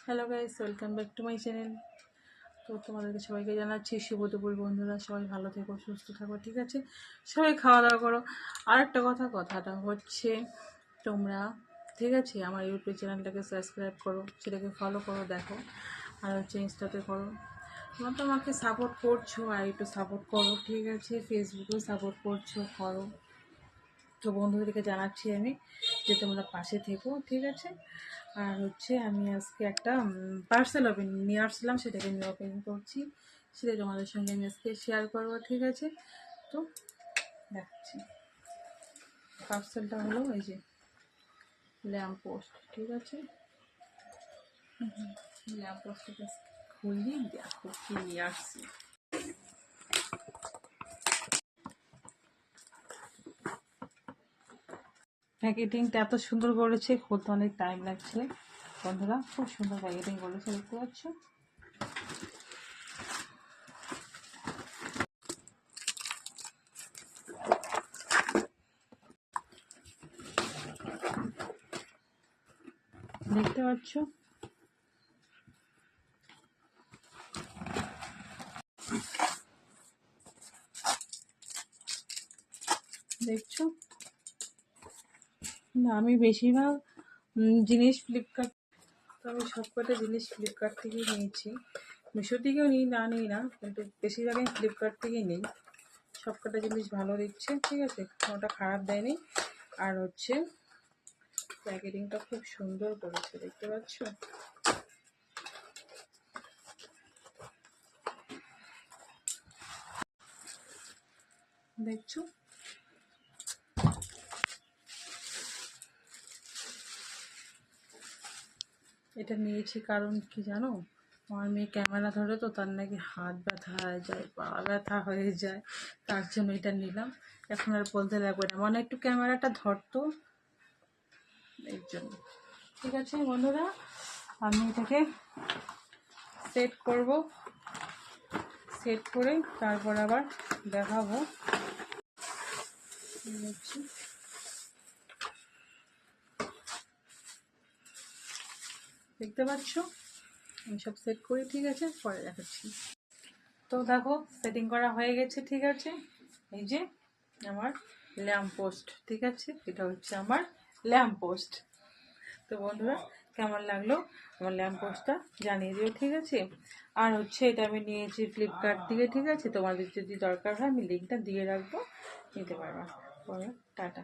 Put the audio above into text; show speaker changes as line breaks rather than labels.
Hello guys, welcome back to my channel. তো তোমাদেরকে সবাইকে জানাচ্ছি শুভ দুপুর। বন্ধুরা সবাই ভালো থেকো, সুস্থ থাকো, ঠিক আছে? সবাই খাওয়া দাওয়া করো। আর একটা কথাটা হচ্ছে, তোমরা ঠিক আছে আমার ইউটিউব চ্যানেলটাকে সাবস্ক্রাইব করো, সেটাকে ফলো করো, দেখো। আর হচ্ছে ইনস্টাতে করো। তোমরা তো আমাকে সাপোর্ট করছো, আর একটু সাপোর্ট করো, ঠিক আছে? ফেসবুকেও সাপোর্ট করছো, করো। তো বন্ধুদেরকে জানাচ্ছি আমি যে তোমরা পাশে থেকো, ঠিক আছে? আর হচ্ছে আমি আজকে একটা পার্সেল ওপেন নিয়ে আসছিলাম, সেটাকে আমি ওপেন করছি, সেটা তোমাদের সঙ্গে আমি আজকে শেয়ার করবো, ঠিক আছে? তো দেখাচ্ছি। পার্সেলটা হলো এই যে ল্যাম্প পোস্ট, ঠিক আছে? ল্যাম্প পোস্টটা খুলি, দেখো কি নিয়ে আসছি। প্যাকেটিংটা এত সুন্দর করেছে, খুলতে অনেক টাইম লাগছে। বন্ধুরা খুব সুন্দর প্যাকেটিং করেছে, দেখতে পাচ্ছ? দেখতে পাচ্ছ? দেখছো? না, আমি বেশিরভাগ জিনিস ফ্লিপকার্ট, তো আমি সবকটা জিনিস ফ্লিপকার্ট থেকেই নিয়েছি। মিশো থেকেও নিই না, কিন্তু বেশিরভাগ আমি ফ্লিপকার্ট থেকেই নিই। সবকটা জিনিস ভালো দিচ্ছে, ঠিক আছে? কোনোটা খারাপ দেয়নি। আর হচ্ছে প্যাকেটিংটা খুব সুন্দর করেছে, দেখতে পাচ্ছ? দেখছো? এটা নিয়েছি কারণ কি জানো? আমার মেয়ে ক্যামেরা ধরে, তো তার নাকি হাত ব্যথা হয়ে যায়, পা ব্যথা হয়ে যায়, তার জন্য এটা নিলাম। এখন আর বলতে লাগবে না, মানে একটু ক্যামেরাটা ধরতো, এর জন্য। ঠিক আছে বন্ধুরা, আমি এটাকে সেট করব, সেট করে তারপর আবার দেখাবো। দেখতে পাচ্ছ? আমি সব সেট করি, ঠিক আছে? পরে দেখাচ্ছি। তো দেখো, সেটিং করা হয়ে গেছে, ঠিক আছে? এই যে আমার ল্যাম্প পোস্ট, ঠিক আছে? এটা হচ্ছে আমার ল্যাম্প পোস্ট। তো বন্ধুরা কেমন লাগলো আমার ল্যাম্প পোস্টটা জানিয়ে দিও, ঠিক আছে? আর হচ্ছে এটা আমি নিয়েছি ফ্লিপকার্ট থেকে, ঠিক আছে? তোমাদের যদি দরকার হয় আমি লিঙ্কটা দিয়ে রাখবো, নিতে পারবা। পরে টাটা।